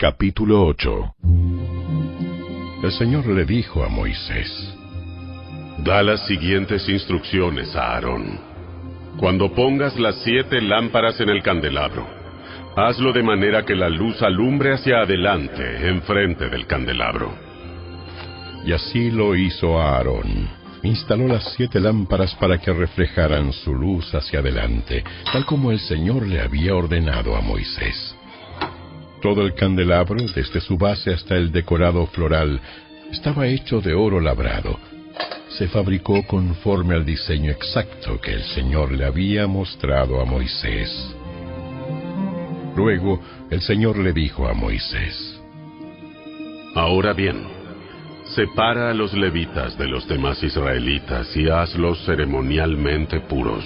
Capítulo 8. El Señor le dijo a Moisés: Da las siguientes instrucciones a Aarón. Cuando pongas las 7 lámparas en el candelabro, hazlo de manera que la luz alumbre hacia adelante, enfrente del candelabro. Y así lo hizo Aarón. Instaló las 7 lámparas para que reflejaran su luz hacia adelante, tal como el Señor le había ordenado a Moisés. Todo el candelabro, desde su base hasta el decorado floral, estaba hecho de oro labrado. Se fabricó conforme al diseño exacto que el Señor le había mostrado a Moisés. Luego, el Señor le dijo a Moisés: Ahora bien, separa a los levitas de los demás israelitas y hazlos ceremonialmente puros.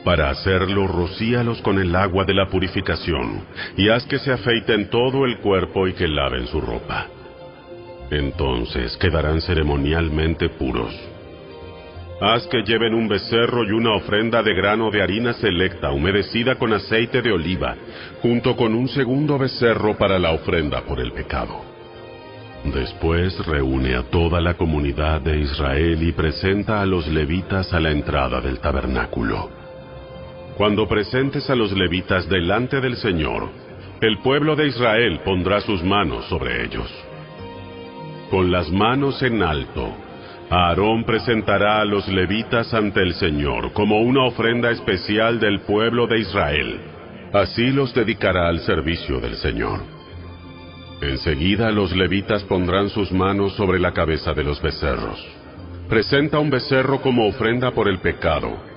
Para hacerlo, rocíalos con el agua de la purificación, y haz que se afeiten todo el cuerpo y que laven su ropa. Entonces quedarán ceremonialmente puros. Haz que lleven un becerro y una ofrenda de grano de harina selecta humedecida con aceite de oliva, junto con un segundo becerro para la ofrenda por el pecado. Después reúne a toda la comunidad de Israel y presenta a los levitas a la entrada del tabernáculo. Cuando presentes a los levitas delante del Señor, el pueblo de Israel pondrá sus manos sobre ellos. Con las manos en alto, Aarón presentará a los levitas ante el Señor como una ofrenda especial del pueblo de Israel. Así los dedicará al servicio del Señor. Enseguida los levitas pondrán sus manos sobre la cabeza de los becerros. Presenta un becerro como ofrenda por el pecado,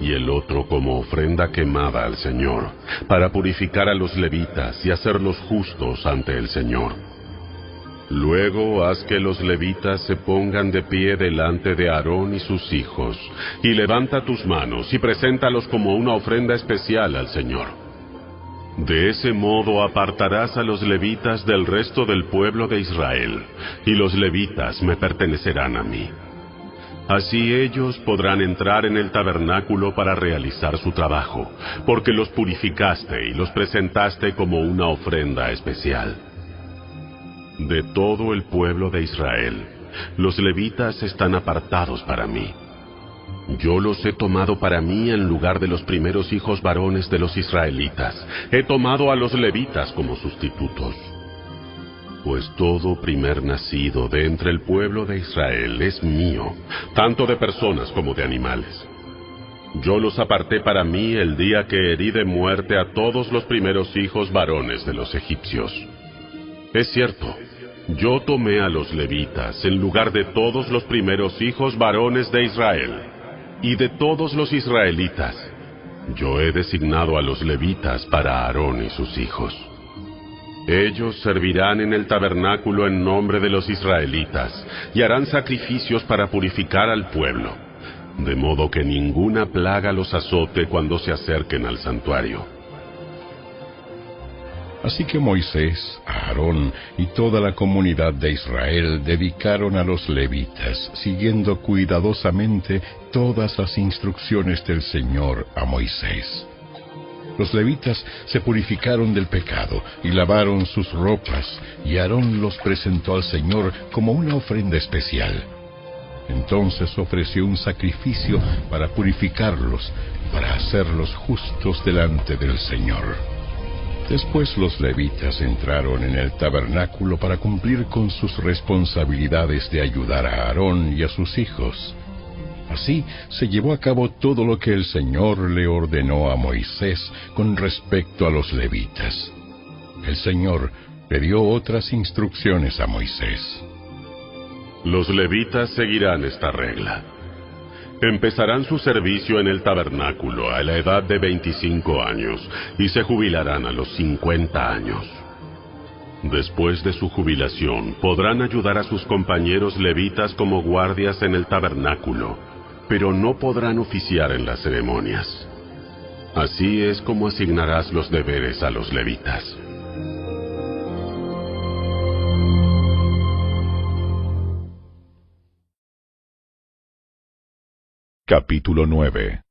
y el otro como ofrenda quemada al Señor, para purificar a los levitas y hacerlos justos ante el Señor. Luego haz que los levitas se pongan de pie delante de Aarón y sus hijos, y levanta tus manos y preséntalos como una ofrenda especial al Señor. De ese modo apartarás a los levitas del resto del pueblo de Israel, y los levitas me pertenecerán a mí. Así ellos podrán entrar en el tabernáculo para realizar su trabajo, porque los purificaste y los presentaste como una ofrenda especial. De todo el pueblo de Israel, los levitas están apartados para mí. Yo los he tomado para mí en lugar de los primeros hijos varones de los israelitas. He tomado a los levitas como sustitutos. Pues todo primer nacido de entre el pueblo de Israel es mío, tanto de personas como de animales. Yo los aparté para mí el día que herí de muerte a todos los primeros hijos varones de los egipcios. Es cierto, yo tomé a los levitas en lugar de todos los primeros hijos varones de Israel, y de todos los israelitas. Yo he designado a los levitas para Aarón y sus hijos. Ellos servirán en el tabernáculo en nombre de los israelitas, y harán sacrificios para purificar al pueblo, de modo que ninguna plaga los azote cuando se acerquen al santuario. Así que Moisés, Aarón y toda la comunidad de Israel dedicaron a los levitas, siguiendo cuidadosamente todas las instrucciones del Señor a Moisés. Los levitas se purificaron del pecado y lavaron sus ropas, y Aarón los presentó al Señor como una ofrenda especial. Entonces ofreció un sacrificio para purificarlos, para hacerlos justos delante del Señor. Después los levitas entraron en el tabernáculo para cumplir con sus responsabilidades de ayudar a Aarón y a sus hijos. Así se llevó a cabo todo lo que el Señor le ordenó a Moisés con respecto a los levitas. El Señor le dio otras instrucciones a Moisés. Los levitas seguirán esta regla. Empezarán su servicio en el tabernáculo a la edad de 25 años y se jubilarán a los 50 años. Después de su jubilación, podrán ayudar a sus compañeros levitas como guardias en el tabernáculo, pero no podrán oficiar en las ceremonias. Así es como asignarás los deberes a los levitas. Capítulo 9.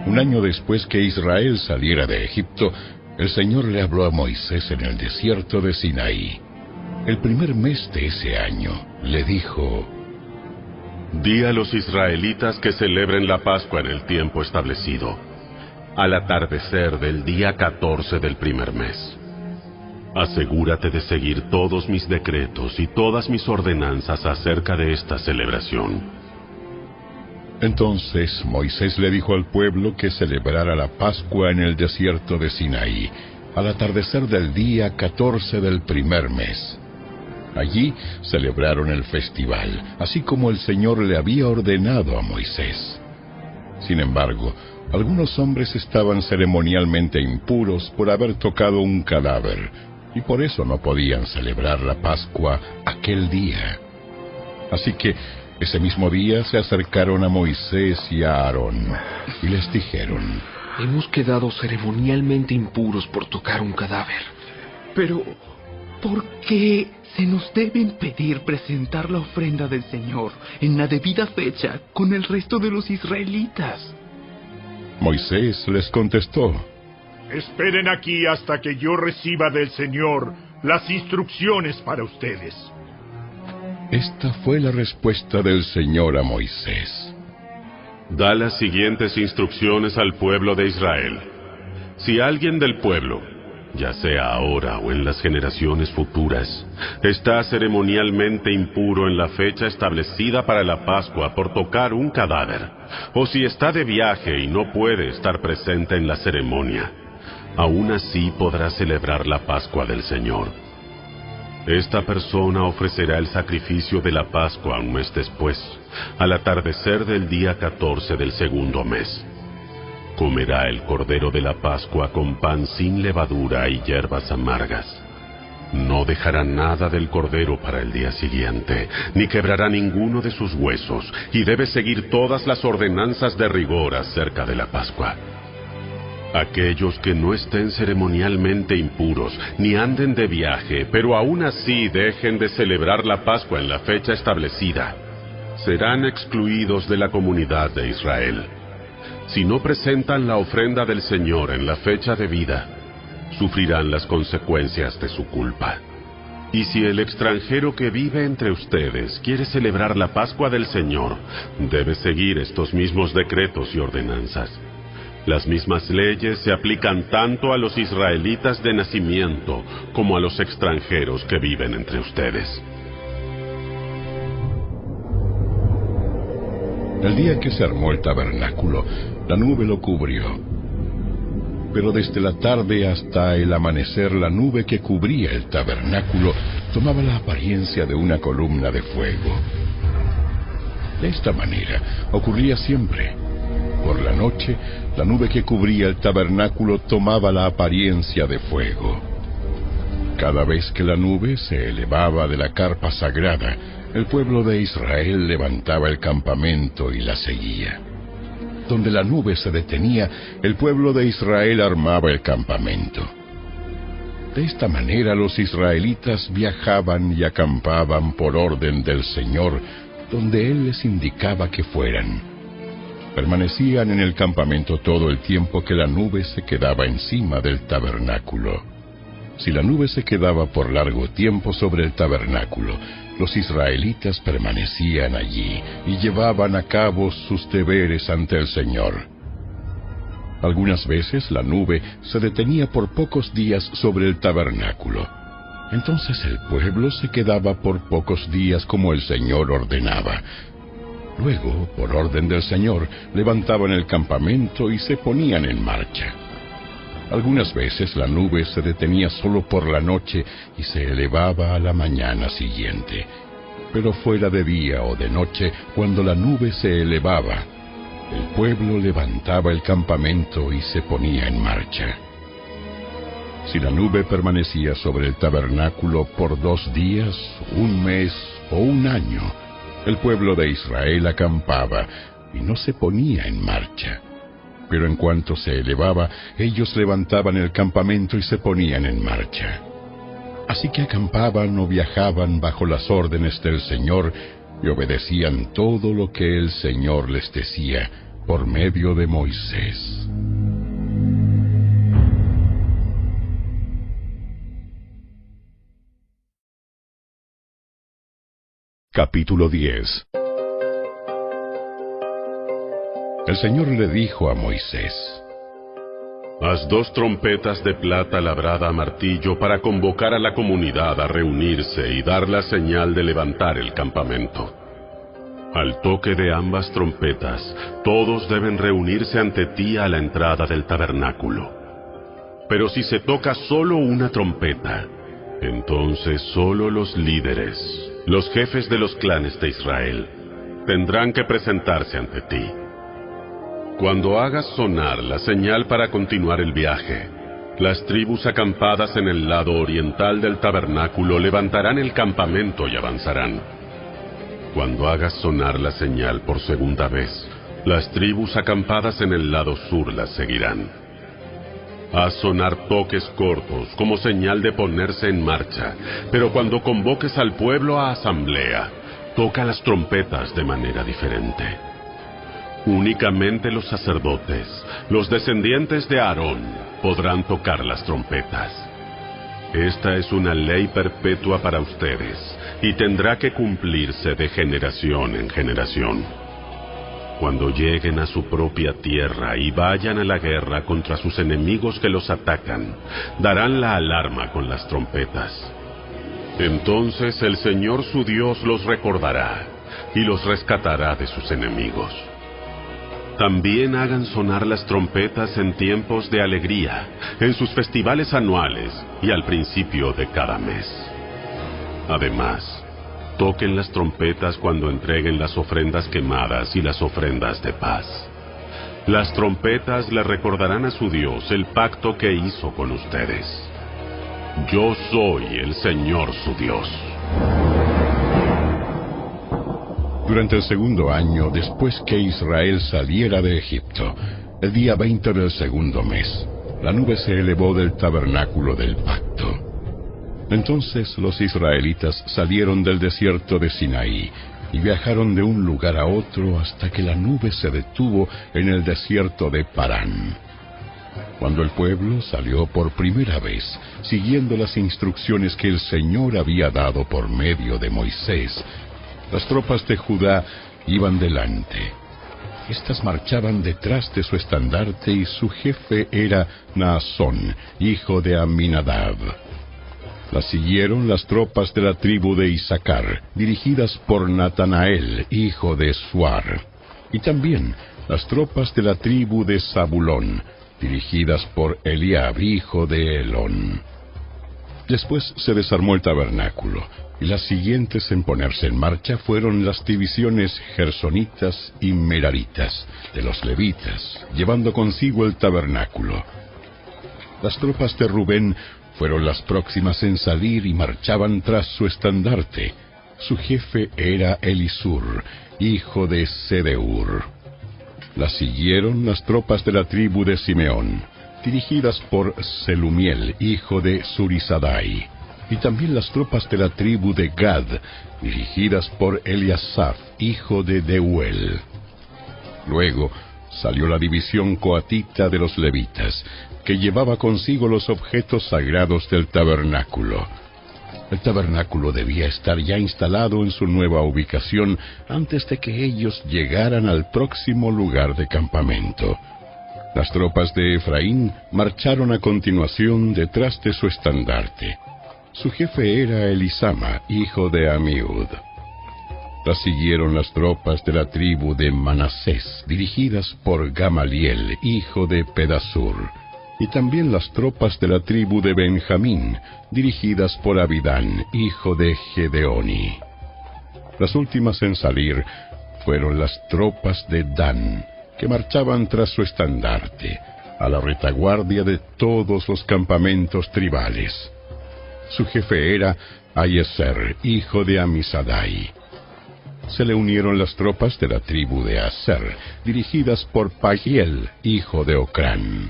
Un año después que Israel saliera de Egipto, El Señor le habló a Moisés en el desierto de Sinaí. El primer mes de ese año le dijo: Di a los israelitas que celebren la Pascua en el tiempo establecido, al atardecer del día 14 del primer mes. Asegúrate de seguir todos mis decretos y todas mis ordenanzas acerca de esta celebración. Entonces Moisés le dijo al pueblo que celebrara la Pascua en el desierto de Sinaí, al atardecer del día 14 del primer mes. Allí celebraron el festival, así como el Señor le había ordenado a Moisés. Sin embargo, algunos hombres estaban ceremonialmente impuros por haber tocado un cadáver, y por eso no podían celebrar la Pascua aquel día. Así que ese mismo día se acercaron a Moisés y a Aarón, y les dijeron: Hemos quedado ceremonialmente impuros por tocar un cadáver. Pero, ¿por qué se nos debe impedir presentar la ofrenda del Señor en la debida fecha con el resto de los israelitas? Moisés les contestó: Esperen aquí hasta que yo reciba del Señor las instrucciones para ustedes. Esta fue la respuesta del Señor a Moisés: Da las siguientes instrucciones al pueblo de Israel. Si alguien del pueblo, ya sea ahora o en las generaciones futuras, está ceremonialmente impuro en la fecha establecida para la Pascua por tocar un cadáver, o si está de viaje y no puede estar presente en la ceremonia, aún así podrá celebrar la Pascua del Señor. Esta persona ofrecerá el sacrificio de la Pascua un mes después, al atardecer del día 14 del segundo mes. Comerá el cordero de la Pascua con pan sin levadura y hierbas amargas. No dejará nada del cordero para el día siguiente, ni quebrará ninguno de sus huesos, y debe seguir todas las ordenanzas de rigor acerca de la Pascua. Aquellos que no estén ceremonialmente impuros, ni anden de viaje, pero aún así dejen de celebrar la Pascua en la fecha establecida, serán excluidos de la comunidad de Israel. Si no presentan la ofrenda del Señor en la fecha debida, sufrirán las consecuencias de su culpa. Y si el extranjero que vive entre ustedes quiere celebrar la Pascua del Señor, debe seguir estos mismos decretos y ordenanzas. Las mismas leyes se aplican tanto a los israelitas de nacimiento como a los extranjeros que viven entre ustedes. El día que se armó el tabernáculo, la nube lo cubrió. Pero desde la tarde hasta el amanecer, la nube que cubría el tabernáculo tomaba la apariencia de una columna de fuego. De esta manera ocurría siempre. Por la noche, la nube que cubría el tabernáculo tomaba la apariencia de fuego. Cada vez que la nube se elevaba de la carpa sagrada, el pueblo de Israel levantaba el campamento y la seguía. Donde la nube se detenía, el pueblo de Israel armaba el campamento. De esta manera los israelitas viajaban y acampaban por orden del Señor, donde Él les indicaba que fueran. Permanecían en el campamento todo el tiempo que la nube se quedaba encima del tabernáculo. Si la nube se quedaba por largo tiempo sobre el tabernáculo, los israelitas permanecían allí y llevaban a cabo sus deberes ante el Señor. Algunas veces la nube se detenía por pocos días sobre el tabernáculo. Entonces el pueblo se quedaba por pocos días como el Señor ordenaba. Luego, por orden del Señor, levantaban el campamento y se ponían en marcha. Algunas veces la nube se detenía solo por la noche y se elevaba a la mañana siguiente. Pero fuera de día o de noche, cuando la nube se elevaba, el pueblo levantaba el campamento y se ponía en marcha. Si la nube permanecía sobre el tabernáculo por 2 días, 1 mes o 1 año, el pueblo de Israel acampaba y no se ponía en marcha. Pero en cuanto se elevaba, ellos levantaban el campamento y se ponían en marcha. Así que acampaban o viajaban bajo las órdenes del Señor y obedecían todo lo que el Señor les decía por medio de Moisés. Capítulo 10. El Señor le dijo a Moisés: Haz 2 trompetas de plata labrada a martillo para convocar a la comunidad a reunirse y dar la señal de levantar el campamento. Al toque de ambas trompetas, todos deben reunirse ante ti a la entrada del tabernáculo. Pero si se toca solo una trompeta, entonces solo los líderes, los jefes de los clanes de Israel, tendrán que presentarse ante ti. Cuando hagas sonar la señal para continuar el viaje, las tribus acampadas en el lado oriental del tabernáculo levantarán el campamento y avanzarán. Cuando hagas sonar la señal por segunda vez, las tribus acampadas en el lado sur las seguirán. Haz sonar toques cortos como señal de ponerse en marcha, pero cuando convoques al pueblo a asamblea, toca las trompetas de manera diferente. Únicamente los sacerdotes, los descendientes de Aarón, podrán tocar las trompetas. Esta es una ley perpetua para ustedes, y tendrá que cumplirse de generación en generación. Cuando lleguen a su propia tierra y vayan a la guerra contra sus enemigos que los atacan, darán la alarma con las trompetas. Entonces el Señor su Dios los recordará y los rescatará de sus enemigos. También hagan sonar las trompetas en tiempos de alegría, en sus festivales anuales y al principio de cada mes. Además, toquen las trompetas cuando entreguen las ofrendas quemadas y las ofrendas de paz. Las trompetas le recordarán a su Dios el pacto que hizo con ustedes. Yo soy el Señor su Dios. Durante el 2.º año, después que Israel saliera de Egipto, el día 20 del 2.º mes, la nube se elevó del tabernáculo del pacto. Entonces los israelitas salieron del desierto de Sinaí y viajaron de un lugar a otro hasta que la nube se detuvo en el desierto de Parán. Cuando el pueblo salió por primera vez, siguiendo las instrucciones que el Señor había dado por medio de Moisés, las tropas de Judá iban delante. Estas marchaban detrás de su estandarte y su jefe era Naasón, hijo de Aminadab. Las siguieron las tropas de la tribu de Isaacar, dirigidas por Natanael, hijo de Suar, y también las tropas de la tribu de Zabulón, dirigidas por Eliab, hijo de Helón. Después se desarmó el tabernáculo, y las siguientes en ponerse en marcha fueron las divisiones gersonitas y meraritas de los levitas, llevando consigo el tabernáculo. Las tropas de Rubén fueron las próximas en salir y marchaban tras su estandarte. Su jefe era Elisur, hijo de Sedeur. Las siguieron las tropas de la tribu de Simeón, dirigidas por Selumiel, hijo de Surisadai, y también las tropas de la tribu de Gad, dirigidas por Eliasaf, hijo de Deuel. Luego salió la división coatita de los levitas, que llevaba consigo los objetos sagrados del tabernáculo. El tabernáculo debía estar ya instalado en su nueva ubicación antes de que ellos llegaran al próximo lugar de campamento. Las tropas de Efraín marcharon a continuación detrás de su estandarte. Su jefe era Elisama, hijo de Amiud. Las siguieron las tropas de la tribu de Manasés, dirigidas por Gamaliel, hijo de Pedasur, y también las tropas de la tribu de Benjamín, dirigidas por Abidán, hijo de Gedeoni. Las últimas en salir fueron las tropas de Dan, que marchaban tras su estandarte, a la retaguardia de todos los campamentos tribales. Su jefe era Aiezer, hijo de Amisadai. Se le unieron las tropas de la tribu de Aser, dirigidas por Pagiel, hijo de Ocrán,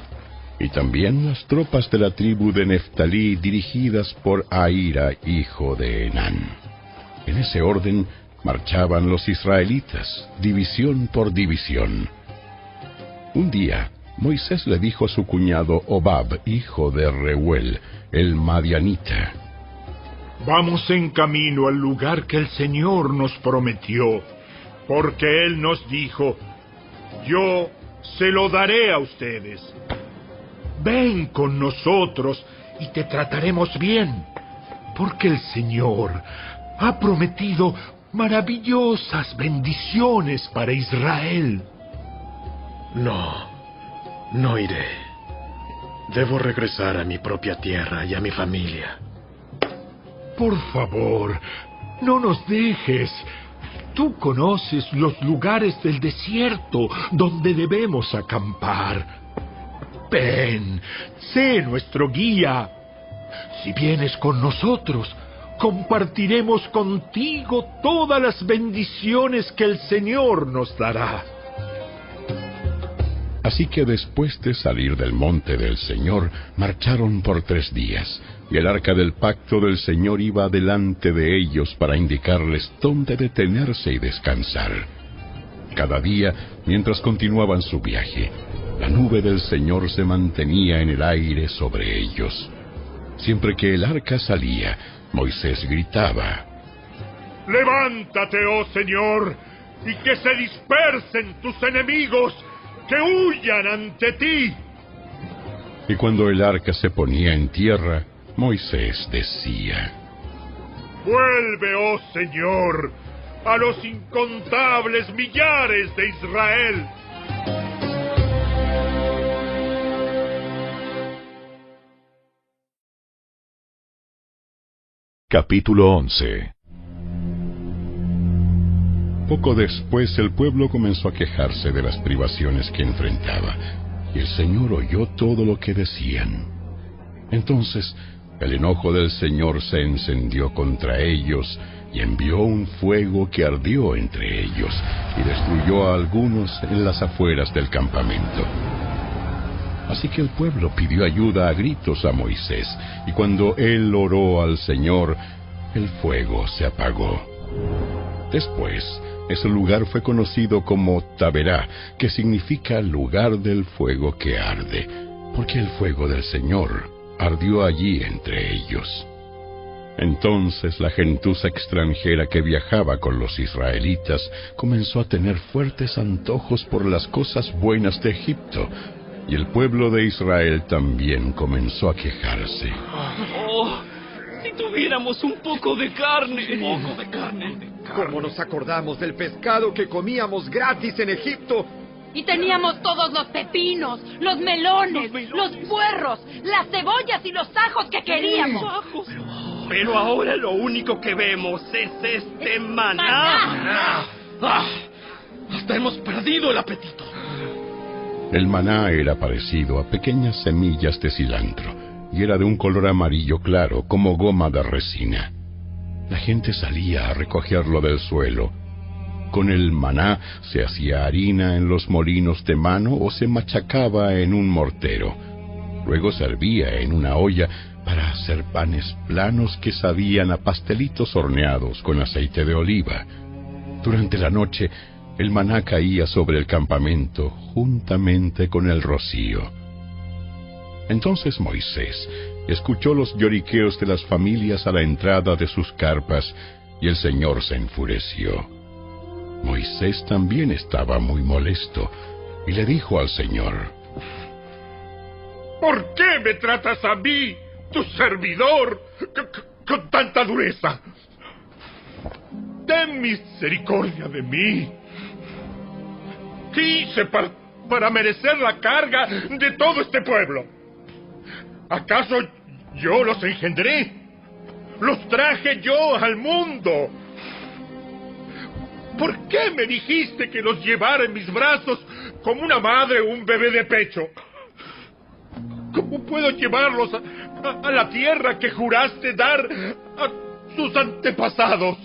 y también las tropas de la tribu de Neftalí, dirigidas por Ahira, hijo de Enán. En ese orden marchaban los israelitas, división por división. Un día, Moisés le dijo a su cuñado Hobab, hijo de Reuel, el madianita: Vamos en camino al lugar que el Señor nos prometió, porque Él nos dijo: yo se lo daré a ustedes. Ven con nosotros y te trataremos bien, porque el Señor ha prometido maravillosas bendiciones para Israel. No iré. Debo regresar a mi propia tierra y a mi familia. Por favor, no nos dejes. Tú conoces los lugares del desierto donde debemos acampar. Ven, sé nuestro guía. Si vienes con nosotros, compartiremos contigo todas las bendiciones que el Señor nos dará. Así que después de salir del monte del Señor, marcharon por 3 días, y el arca del pacto del Señor iba delante de ellos para indicarles dónde detenerse y descansar. Cada día, mientras continuaban su viaje, la nube del Señor se mantenía en el aire sobre ellos. Siempre que el arca salía, Moisés gritaba: ¡Levántate, oh Señor, y que se dispersen tus enemigos, que huyan ante ti! Y cuando el arca se ponía en tierra, Moisés decía: Vuelve, oh Señor, a los incontables millares de Israel. Capítulo 11. Poco después el pueblo comenzó a quejarse de las privaciones que enfrentaba, y el Señor oyó todo lo que decían. Entonces el enojo del Señor se encendió contra ellos, y envió un fuego que ardió entre ellos, y destruyó a algunos en las afueras del campamento. Así que el pueblo pidió ayuda a gritos a Moisés, y cuando él oró al Señor, el fuego se apagó. Después, ese lugar fue conocido como Taberá, que significa lugar del fuego que arde, porque el fuego del Señor ardió allí entre ellos. Entonces la gentuza extranjera que viajaba con los israelitas comenzó a tener fuertes antojos por las cosas buenas de Egipto, y el pueblo de Israel también comenzó a quejarse. ¡Oh! Si tuviéramos un poco de carne. ¿Cómo nos acordamos del pescado que comíamos gratis en Egipto? Y teníamos todos los pepinos, los melones, los puerros, las cebollas y los ajos que queríamos. Pero ahora lo único que vemos es este maná. Hasta hemos perdido el apetito. El maná era parecido a pequeñas semillas de cilantro, y era de un color amarillo claro, como goma de resina. La gente salía a recogerlo del suelo. Con el maná se hacía harina en los molinos de mano o se machacaba en un mortero. Luego se hervía en una olla para hacer panes planos que sabían a pastelitos horneados con aceite de oliva. Durante la noche, el maná caía sobre el campamento juntamente con el rocío. Entonces Moisés escuchó los lloriqueos de las familias a la entrada de sus carpas, y el Señor se enfureció. Moisés también estaba muy molesto, y le dijo al Señor: ¿Por qué me tratas a mí, tu servidor, con tanta dureza? Ten misericordia de mí. ¿Qué hice para merecer la carga de todo este pueblo? ¿Acaso yo los engendré? ¿Los traje yo al mundo? ¿Por qué me dijiste que los llevara en mis brazos como una madre o un bebé de pecho? ¿Cómo puedo llevarlos a la tierra que juraste dar a sus antepasados?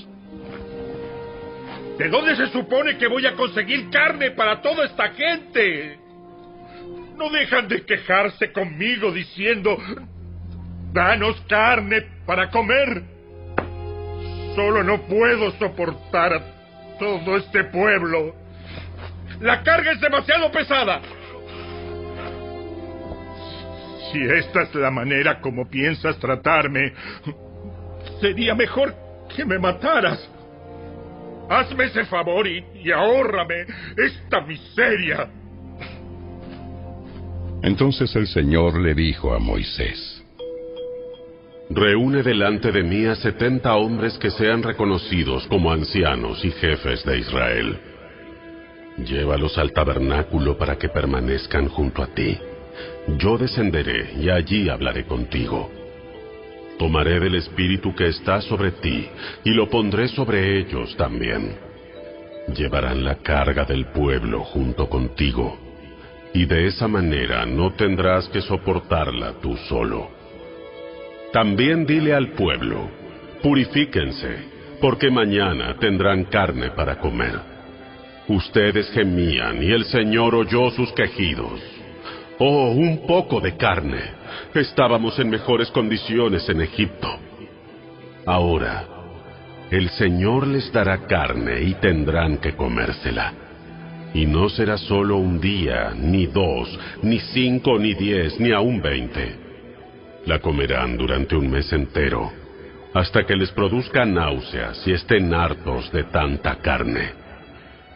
¿De dónde se supone que voy a conseguir carne para toda esta gente? No dejan de quejarse conmigo diciendo: danos carne para comer. Solo no puedo soportar a todo este pueblo. La carga es demasiado pesada. Si esta es la manera como piensas tratarme, sería mejor que me mataras. Hazme ese favor y ahórrame esta miseria. Entonces el Señor le dijo a Moisés: Reúne delante de mí a 70 hombres que sean reconocidos como ancianos y jefes de Israel. Llévalos al tabernáculo para que permanezcan junto a ti. Yo descenderé y allí hablaré contigo. Tomaré del espíritu que está sobre ti y lo pondré sobre ellos también. Llevarán la carga del pueblo junto contigo, y de esa manera no tendrás que soportarla tú solo. También dile al pueblo: purifíquense, porque mañana tendrán carne para comer. Ustedes gemían y el Señor oyó sus quejidos. Oh, un poco de carne. Estábamos en mejores condiciones en Egipto. Ahora, el Señor les dará carne y tendrán que comérsela. Y no será solo un día, ni 2, ni 5, ni 10, ni aún 20. La comerán durante un mes entero, hasta que les produzca náuseas y estén hartos de tanta carne.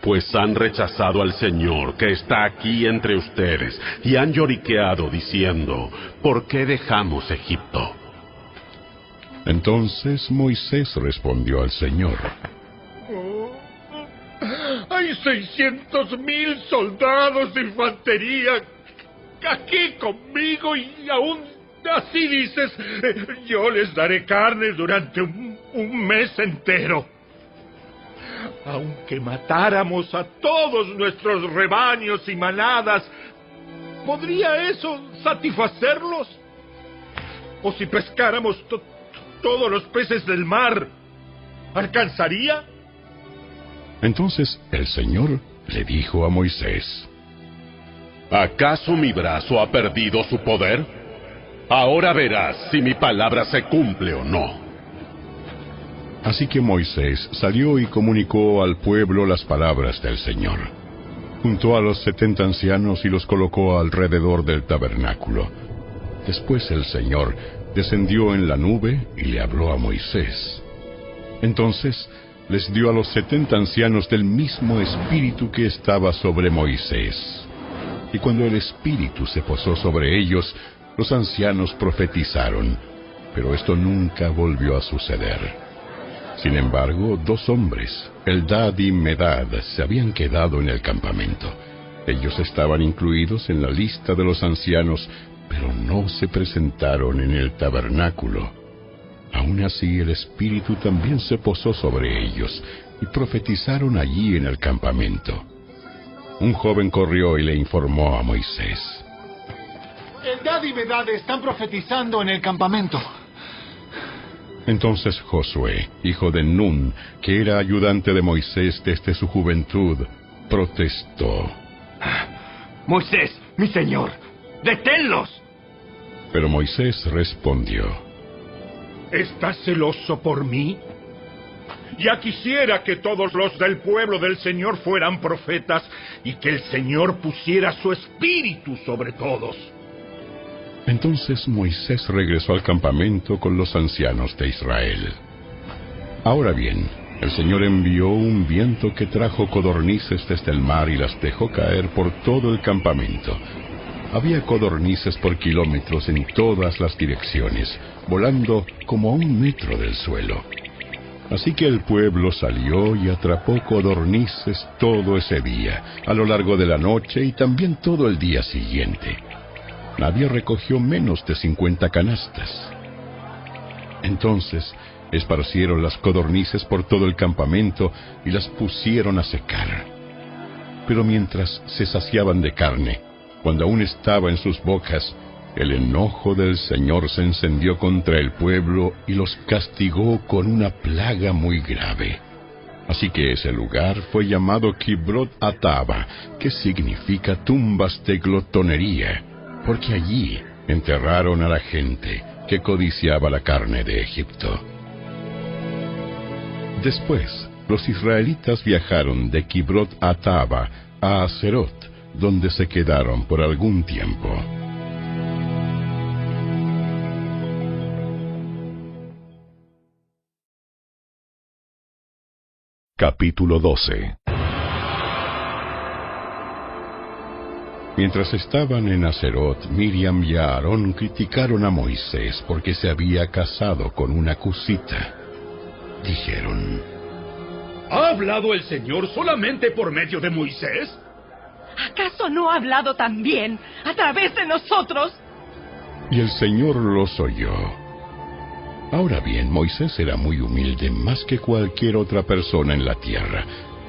Pues han rechazado al Señor que está aquí entre ustedes, y han lloriqueado diciendo: ¿por qué dejamos Egipto? Entonces Moisés respondió al Señor: Hay 600,000 soldados de infantería aquí conmigo y aún así dices: yo les daré carne durante un mes entero. Aunque matáramos a todos nuestros rebaños y manadas, ¿podría eso satisfacerlos? ¿O si pescáramos todos los peces del mar, alcanzaría? Entonces el Señor le dijo a Moisés: ¿acaso mi brazo ha perdido su poder? Ahora verás si mi palabra se cumple o no. Así que Moisés salió y comunicó al pueblo las palabras del Señor. Juntó a los 70 ancianos y los colocó alrededor del tabernáculo. Después el Señor descendió en la nube y le habló a Moisés. Entonces les dio a los 70 ancianos del mismo espíritu que estaba sobre Moisés. Y cuando el espíritu se posó sobre ellos, los ancianos profetizaron, pero esto nunca volvió a suceder. Sin embargo, 2 hombres, Eldad y Medad, se habían quedado en el campamento. Ellos estaban incluidos en la lista de los ancianos, pero no se presentaron en el tabernáculo. Aún así, el Espíritu también se posó sobre ellos, y profetizaron allí en el campamento. Un joven corrió y le informó a Moisés: Eldad y Medad están profetizando en el campamento. Entonces Josué, hijo de Nun, que era ayudante de Moisés desde su juventud, protestó: Moisés, mi señor, ¡deténlos! Pero Moisés respondió: ¿estás celoso por mí? Ya quisiera que todos los del pueblo del Señor fueran profetas y que el Señor pusiera su espíritu sobre todos. Entonces Moisés regresó al campamento con los ancianos de Israel. Ahora bien, el Señor envió un viento que trajo codornices desde el mar y las dejó caer por todo el campamento. Había codornices por kilómetros en todas las direcciones, volando como a 1 metro del suelo. Así que el pueblo salió y atrapó codornices todo ese día, a lo largo de la noche y también todo el día siguiente. Nadie recogió menos de 50 canastas. Entonces esparcieron las codornices por todo el campamento y las pusieron a secar. Pero mientras se saciaban de carne, cuando aún estaba en sus bocas, el enojo del Señor se encendió contra el pueblo y los castigó con una plaga muy grave. Así que ese lugar fue llamado Kibrot Ataba, que significa tumbas de glotonería, porque allí enterraron a la gente que codiciaba la carne de Egipto. Después, los israelitas viajaron de Kibrot Ataba a Aserot, donde se quedaron por algún tiempo. Capítulo 12. Mientras estaban en Aserot, Miriam y Aarón criticaron a Moisés porque se había casado con una cusita. Dijeron: ¿ha hablado el Señor solamente por medio de Moisés? ¿Acaso no ha hablado también a través de nosotros? Y el Señor los oyó. Ahora bien, Moisés era muy humilde, más que cualquier otra persona en la tierra.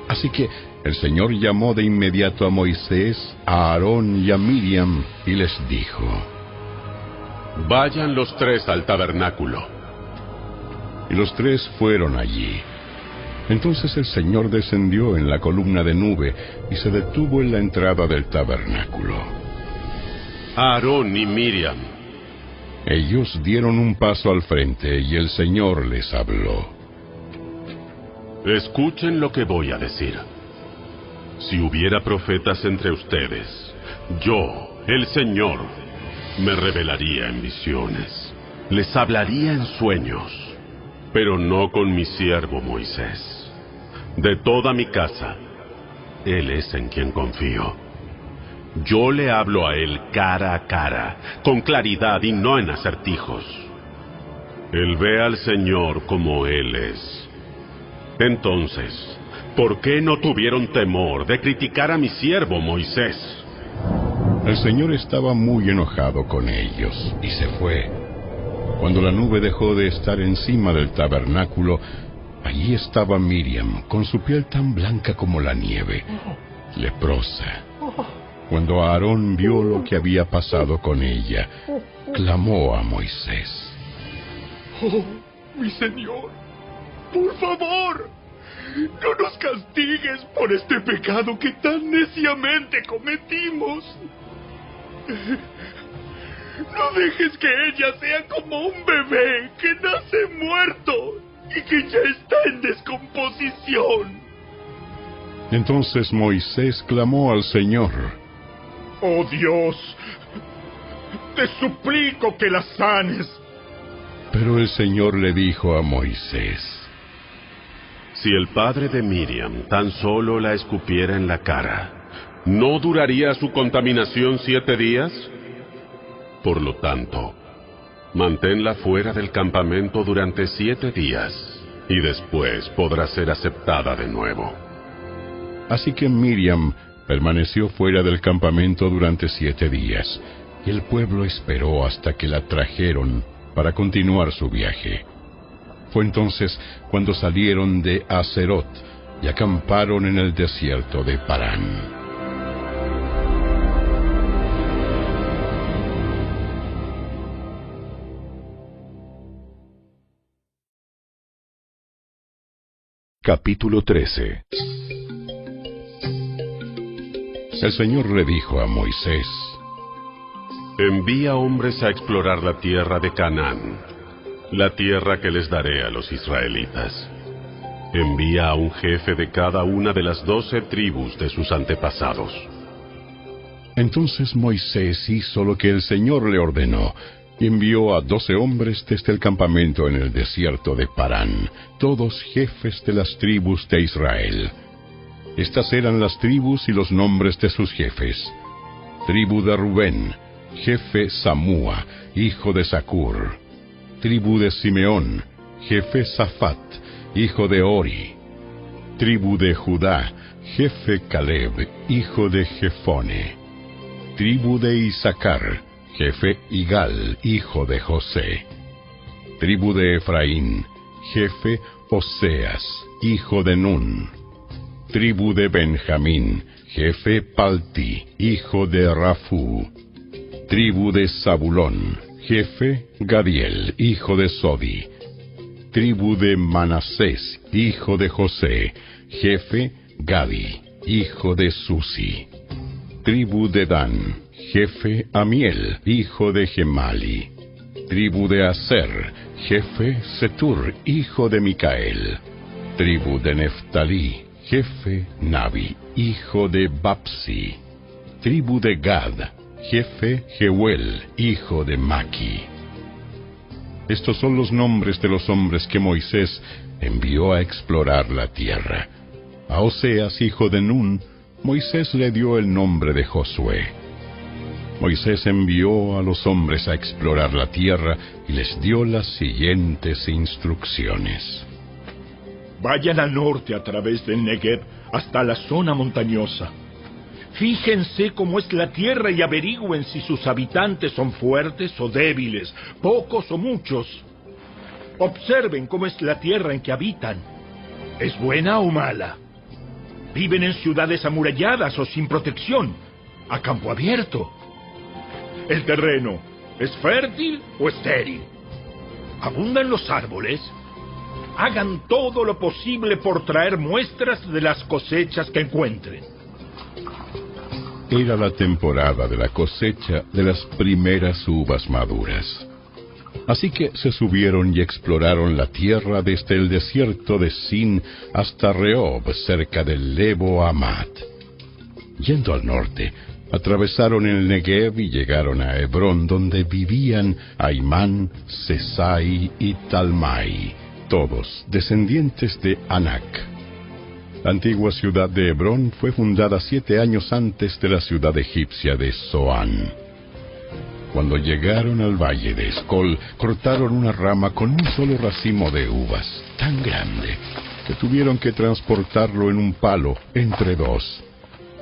Así que el Señor llamó de inmediato a Moisés, a Aarón y a Miriam, y les dijo: vayan los tres al tabernáculo. Y los tres fueron allí. Entonces el Señor descendió en la columna de nube y se detuvo en la entrada del tabernáculo. Aarón y Miriam. Ellos dieron un paso al frente y el Señor les habló: escuchen lo que voy a decir. Si hubiera profetas entre ustedes, yo, el Señor, me revelaría en visiones. Les hablaría en sueños, pero no con mi siervo Moisés. De toda mi casa, él es en quien confío. Yo le hablo a él cara a cara, con claridad y no en acertijos. Él ve al Señor como él es. Entonces, ¿por qué no tuvieron temor de criticar a mi siervo Moisés? El Señor estaba muy enojado con ellos y se fue. Cuando la nube dejó de estar encima del tabernáculo, allí estaba Miriam, con su piel tan blanca como la nieve, leprosa. Cuando Aarón vio lo que había pasado con ella, clamó a Moisés: ¡oh, mi Señor! ¡Por favor! ¡No nos castigues por este pecado que tan neciamente cometimos! No dejes que ella sea como un bebé que nace muerto y que ya está en descomposición. Entonces Moisés clamó al Señor: ¡oh Dios! Te suplico que la sanes. Pero el Señor le dijo a Moisés: si el padre de Miriam tan solo la escupiera en la cara, ¿no duraría su contaminación 7 días? Por lo tanto, manténla fuera del campamento durante 7 días, y después podrá ser aceptada de nuevo. Así que Miriam permaneció fuera del campamento durante 7 días, y el pueblo esperó hasta que la trajeron para continuar su viaje. Fue entonces cuando salieron de Aserot y acamparon en el desierto de Parán. Capítulo 13. El Señor le dijo a Moisés: envía hombres a explorar la tierra de Canaán, la tierra que les daré a los israelitas. Envía a un jefe de cada una de las 12 tribus de sus antepasados. Entonces Moisés hizo lo que el Señor le ordenó, y envió a 12 hombres desde el campamento en el desierto de Parán, todos jefes de las tribus de Israel. Estas eran las tribus y los nombres de sus jefes. Tribu de Rubén, jefe Samúa, hijo de Zacur. Tribu de Simeón, jefe Safat, hijo de Ori. Tribu de Judá, jefe Caleb, hijo de Jefone. Tribu de Isaacar, jefe Igal, hijo de José. Tribu de Efraín, jefe Oseas, hijo de Nun. Tribu de Benjamín, jefe Palti, hijo de Rafú. Tribu de Zabulón, jefe Gadiel, hijo de Sodi. Tribu de Manasés, hijo de José, jefe Gadi, hijo de Susi. Tribu de Dan, jefe Amiel, hijo de Gemali. Tribu de Aser, jefe Setur, hijo de Micael. Tribu de Neftalí, jefe Nabi, hijo de Bapsi. Tribu de Gad, jefe Jeuel, hijo de Maki. Estos son los nombres de los hombres que Moisés envió a explorar la tierra, A Oseas, hijo de Nun, Moisés le dio el nombre de Josué. Moisés envió a los hombres a explorar la tierra y les dio las siguientes instrucciones. Vayan al norte a través del Negev hasta la zona montañosa. Fíjense cómo es la tierra y averigüen si sus habitantes son fuertes o débiles, pocos o muchos. Observen cómo es la tierra en que habitan. ¿Es buena o mala? ¿Viven en ciudades amuralladas o sin protección? ¿A campo abierto? ¿El terreno es fértil o estéril? ¿Abundan los árboles? Hagan todo lo posible por traer muestras de las cosechas que encuentren. Era la temporada de la cosecha de las primeras uvas maduras. Así que se subieron y exploraron la tierra desde el desierto de Sin hasta Rehob, cerca del Lebo Hamat. Yendo al norte, atravesaron el Negev y llegaron a Hebrón, donde vivían Aimán, Sesai y Talmai, todos descendientes de Anac. La antigua ciudad de Hebrón fue fundada 7 años antes de la ciudad egipcia de Zoán. Cuando llegaron al valle de Escol, cortaron una rama con un solo racimo de uvas, tan grande que tuvieron que transportarlo en un palo entre 2.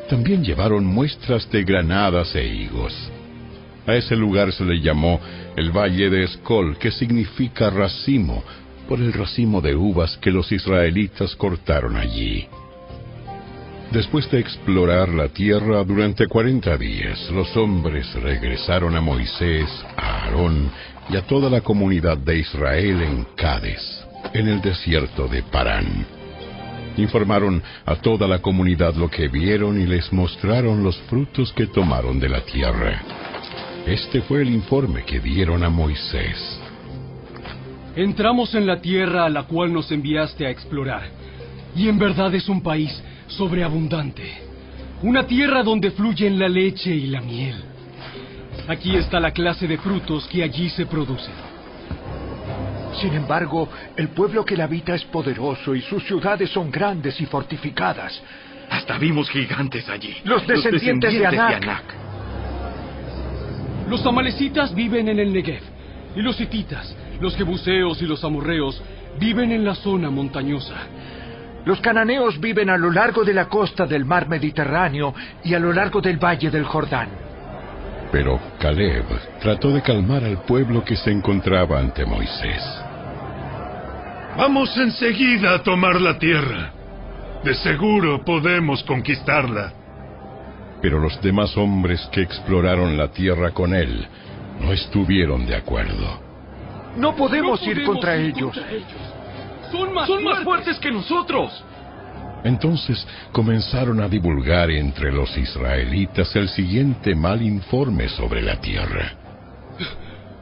También llevaron muestras de granadas e higos. A ese lugar se le llamó el Valle de Escol, que significa racimo, por el racimo de uvas que los israelitas cortaron allí. Después de explorar la tierra durante 40 días, los hombres regresaron a Moisés, a Aarón y a toda la comunidad de Israel en Cades, en el desierto de Parán. Informaron a toda la comunidad lo que vieron y les mostraron los frutos que tomaron de la tierra. Este fue el informe que dieron a Moisés. Entramos en la tierra a la cual nos enviaste a explorar, y en verdad es un país sobreabundante, una tierra donde fluyen la leche y la miel. Aquí está la clase de frutos que allí se producen. Sin embargo, el pueblo que la habita es poderoso y sus ciudades son grandes y fortificadas. Hasta vimos gigantes allí. Los descendientes de Anac. Los amalecitas viven en el Negev, y los hititas, los jebuseos y los amorreos viven en la zona montañosa. Los cananeos viven a lo largo de la costa del mar Mediterráneo y a lo largo del valle del Jordán. Pero Caleb trató de calmar al pueblo que se encontraba ante Moisés. Vamos enseguida a tomar la tierra. De seguro podemos conquistarla. Pero los demás hombres que exploraron la tierra con él no estuvieron de acuerdo. No podemos ir contra ellos. Son más fuertes que nosotros. Entonces comenzaron a divulgar entre los israelitas el siguiente mal informe sobre la tierra.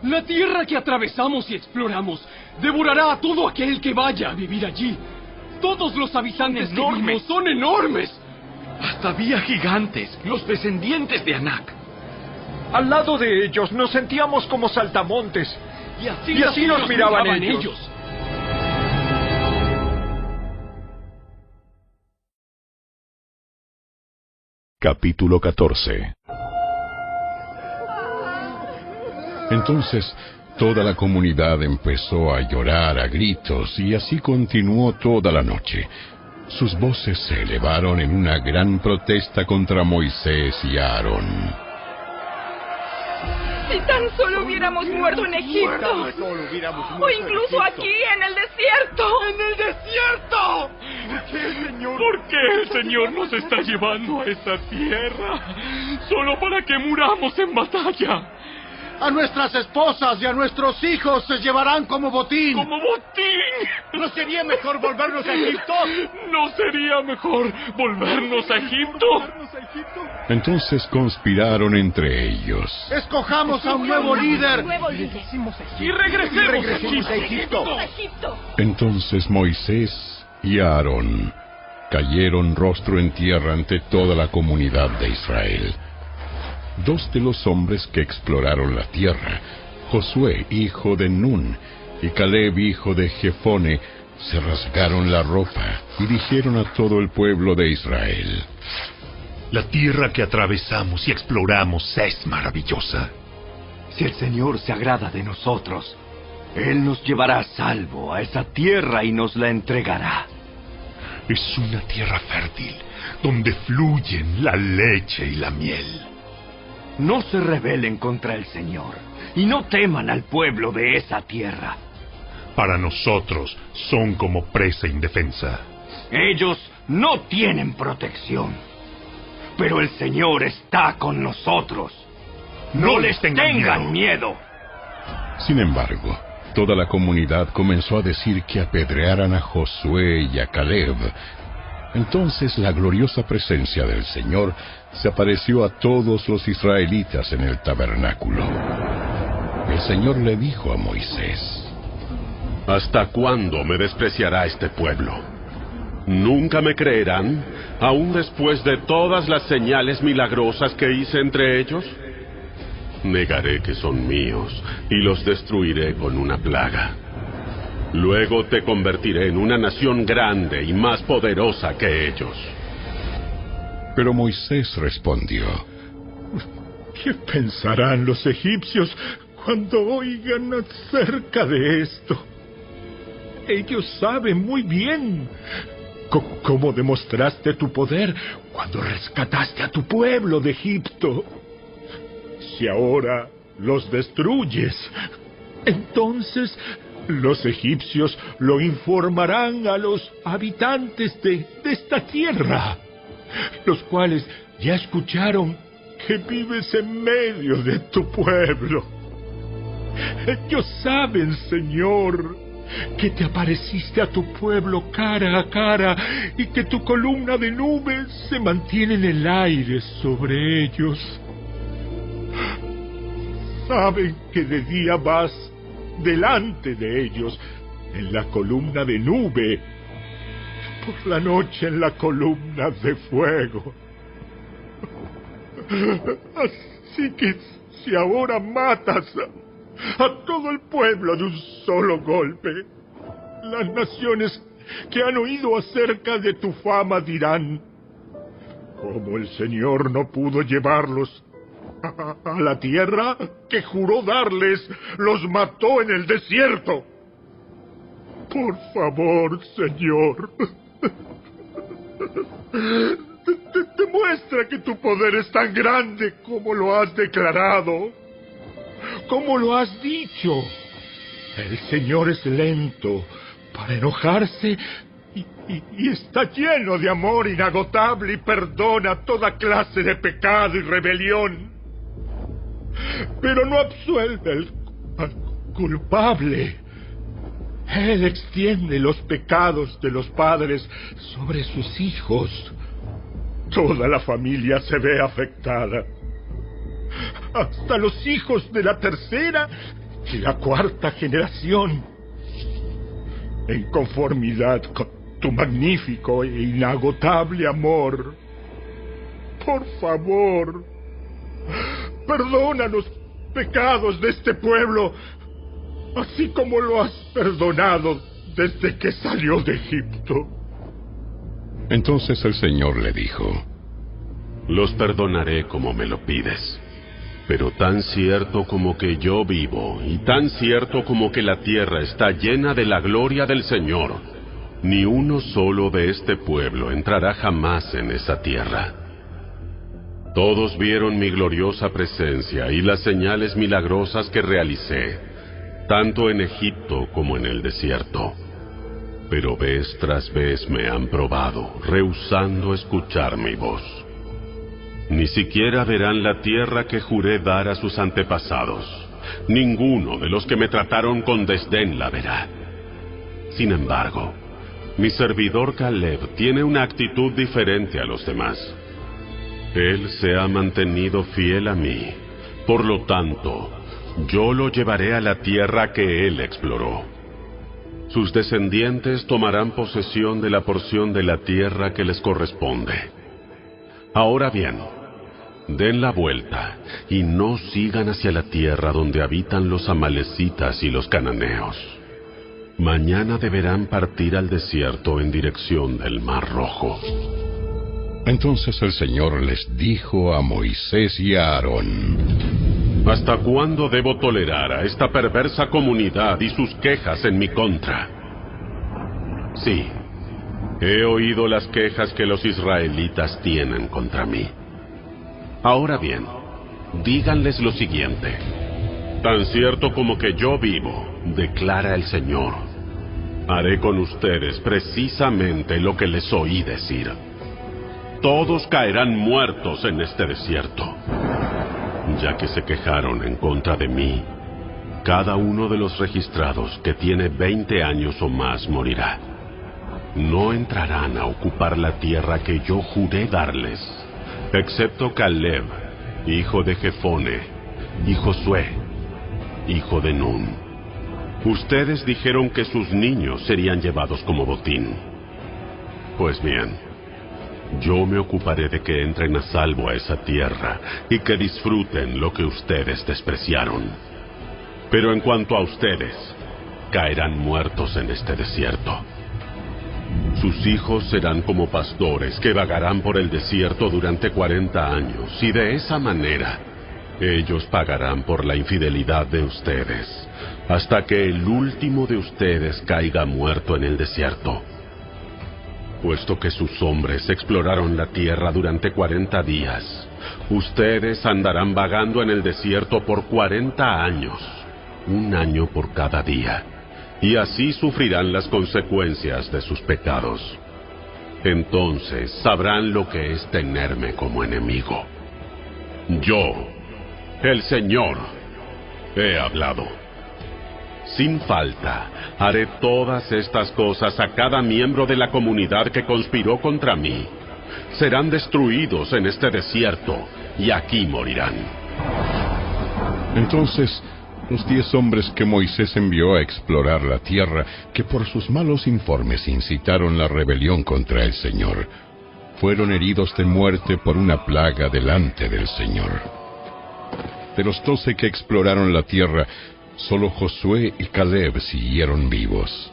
La tierra que atravesamos y exploramos devorará a todo aquel que vaya a vivir allí. Todos los habitantes que vimos son enormes. Hasta había gigantes, los descendientes de Anac. Al lado de ellos nos sentíamos como saltamontes. Y así nos miraban ellos. Capítulo 14. Entonces toda la comunidad empezó a llorar a gritos y así continuó toda la noche. Sus voces se elevaron en una gran protesta contra Moisés y Aarón. Si tan solo hubiéramos muerto en Egipto. O incluso aquí, en el desierto. ¡En el desierto! ¿Por qué el Señor nos está llevando a esta tierra? Solo para que muramos en batalla. A nuestras esposas y a nuestros hijos se llevarán como botín. ¡Como botín! ¿No sería mejor volvernos a Egipto? ¿No sería mejor volvernos a Egipto? Entonces conspiraron entre ellos. Escojamos a un nuevo líder. Y regresemos a Egipto. Entonces Moisés y Aarón cayeron rostro en tierra ante toda la comunidad de Israel. 2 de los hombres que exploraron la tierra, Josué, hijo de Nun, y Caleb, hijo de Jefone, se rasgaron la ropa y dijeron a todo el pueblo de Israel: La tierra que atravesamos y exploramos es maravillosa. Si el Señor se agrada de nosotros, Él nos llevará a salvo a esa tierra y nos la entregará. Es una tierra fértil, donde fluyen la leche y la miel. No se rebelen contra el Señor, y no teman al pueblo de esa tierra. Para nosotros son como presa indefensa. Ellos no tienen protección, pero el Señor está con nosotros. No les tengan miedo. Sin embargo, toda la comunidad comenzó a decir que apedrearan a Josué y a Caleb. Entonces la gloriosa presencia del Señor se apareció a todos los israelitas en el tabernáculo. El Señor le dijo a Moisés: ¿Hasta cuándo me despreciará este pueblo? ¿Nunca me creerán, aún después de todas las señales milagrosas que hice entre ellos? Negaré que son míos y los destruiré con una plaga. Luego te convertiré en una nación grande y más poderosa que ellos. Pero Moisés respondió: ¿Qué pensarán los egipcios cuando oigan acerca de esto? Ellos saben muy bien cómo demostraste tu poder cuando rescataste a tu pueblo de Egipto. Si ahora los destruyes, entonces los egipcios lo informarán a los habitantes de esta tierra, los cuales ya escucharon que vives en medio de tu pueblo. Ellos saben, Señor, que te apareciste a tu pueblo cara a cara y que tu columna de nubes se mantiene en el aire sobre ellos. Saben que de día vas delante de ellos en la columna de nube, por la noche en la columna de fuego. Así que si ahora matas a todo el pueblo de un solo golpe, las naciones que han oído acerca de tu fama dirán: ¿cómo el Señor no pudo llevarlos a la tierra que juró darles, los mató en el desierto? Por favor, Señor, demuestra que tu poder es tan grande como lo has declarado, como lo has dicho. El Señor es lento para enojarse y está lleno de amor inagotable y perdona toda clase de pecado y rebelión. Pero no absuelve al culpable. Él extiende los pecados de los padres sobre sus hijos. Toda la familia se ve afectada. Hasta los hijos de la tercera y la cuarta generación. En conformidad con tu magnífico e inagotable amor, por favor, perdona los pecados de este pueblo, así como lo has perdonado desde que salió de Egipto. Entonces el Señor le dijo: los perdonaré como me lo pides. Pero tan cierto como que yo vivo, y tan cierto como que la tierra está llena de la gloria del Señor, ni uno solo de este pueblo entrará jamás en esa tierra. Todos vieron mi gloriosa presencia y las señales milagrosas que realicé, tanto en Egipto como en el desierto. Pero vez tras vez me han probado, rehusando escuchar mi voz. Ni siquiera verán la tierra que juré dar a sus antepasados. Ninguno de los que me trataron con desdén la verá. Sin embargo, mi servidor Caleb tiene una actitud diferente a los demás. Él se ha mantenido fiel a mí. Por lo tanto, yo lo llevaré a la tierra que él exploró. Sus descendientes tomarán posesión de la porción de la tierra que les corresponde. Ahora bien, den la vuelta y no sigan hacia la tierra donde habitan los amalecitas y los cananeos. Mañana deberán partir al desierto en dirección del Mar Rojo. Entonces el Señor les dijo a Moisés y a Aarón: ¿Hasta cuándo debo tolerar a esta perversa comunidad y sus quejas en mi contra? Sí, he oído las quejas que los israelitas tienen contra mí. Ahora bien, díganles lo siguiente: tan cierto como que yo vivo, declara el Señor, haré con ustedes precisamente lo que les oí decir. Todos caerán muertos en este desierto. Ya que se quejaron en contra de mí, cada uno de los registrados que tiene 20 años o más morirá. No entrarán a ocupar la tierra que yo juré darles, excepto Caleb, hijo de Jefone, y Josué, hijo de Nun. Ustedes dijeron que sus niños serían llevados como botín. Pues bien, yo me ocuparé de que entren a salvo a esa tierra y que disfruten lo que ustedes despreciaron. Pero en cuanto a ustedes, caerán muertos en este desierto. Sus hijos serán como pastores que vagarán por el desierto durante 40 años, y de esa manera ellos pagarán por la infidelidad de ustedes, hasta que el último de ustedes caiga muerto en el desierto. Puesto que sus hombres exploraron la tierra durante 40 días, ustedes andarán vagando en el desierto por 40 años, un año por cada día, y así sufrirán las consecuencias de sus pecados. Entonces sabrán lo que es tenerme como enemigo. Yo, el Señor, he hablado. Sin falta, haré todas estas cosas a cada miembro de la comunidad que conspiró contra mí. Serán destruidos en este desierto, y aquí morirán. Entonces, los 10 hombres que Moisés envió a explorar la tierra, que por sus malos informes incitaron la rebelión contra el Señor, fueron heridos de muerte por una plaga delante del Señor. De los 12 que exploraron la tierra, solo Josué y Caleb siguieron vivos.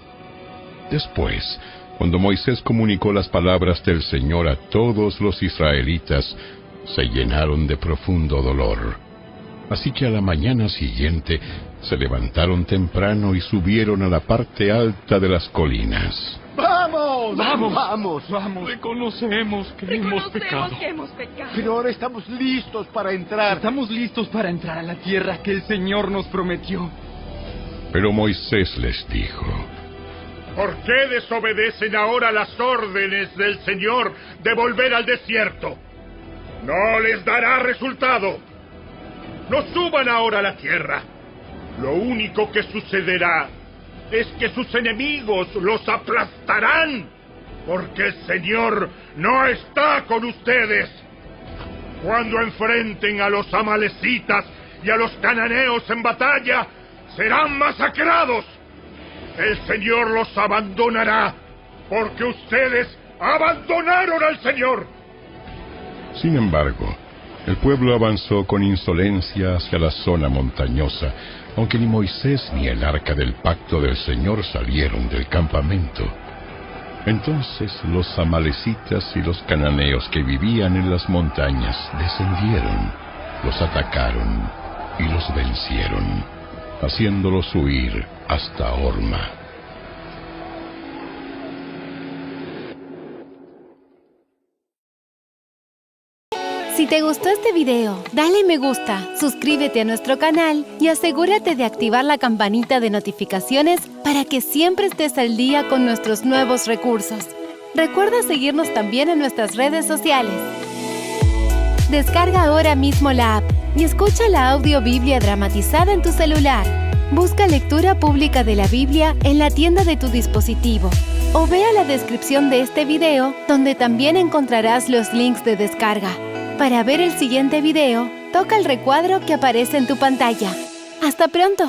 Después, cuando Moisés comunicó las palabras del Señor a todos los israelitas, se llenaron de profundo dolor. Así que a la mañana siguiente se levantaron temprano y subieron a la parte alta de las colinas. ¡Vamos! ¡Vamos! ¡Vamos! ¡Vamos! Reconocemos que hemos pecado. Pero ahora estamos listos para entrar. Estamos listos para entrar a la tierra que el Señor nos prometió. Pero Moisés les dijo: ¿por qué desobedecen ahora las órdenes del Señor de volver al desierto? No les dará resultado. No suban ahora a la tierra. Lo único que sucederá es que sus enemigos los aplastarán, porque el Señor no está con ustedes. Cuando enfrenten a los amalecitas y a los cananeos en batalla, serán masacrados. El Señor los abandonará, porque ustedes abandonaron al Señor. Sin embargo, el pueblo avanzó con insolencia hacia la zona montañosa, aunque ni Moisés ni el arca del pacto del Señor salieron del campamento. Entonces los amalecitas y los cananeos que vivían en las montañas descendieron, los atacaron y los vencieron, haciéndolos huir hasta Horma. Si te gustó este video, dale me gusta, suscríbete a nuestro canal y asegúrate de activar la campanita de notificaciones para que siempre estés al día con nuestros nuevos recursos. Recuerda seguirnos también en nuestras redes sociales. Descarga ahora mismo la app y escucha la audiobiblia dramatizada en tu celular. Busca lectura pública de la Biblia en la tienda de tu dispositivo o ve a la descripción de este video, donde también encontrarás los links de descarga. Para ver el siguiente video, toca el recuadro que aparece en tu pantalla. ¡Hasta pronto!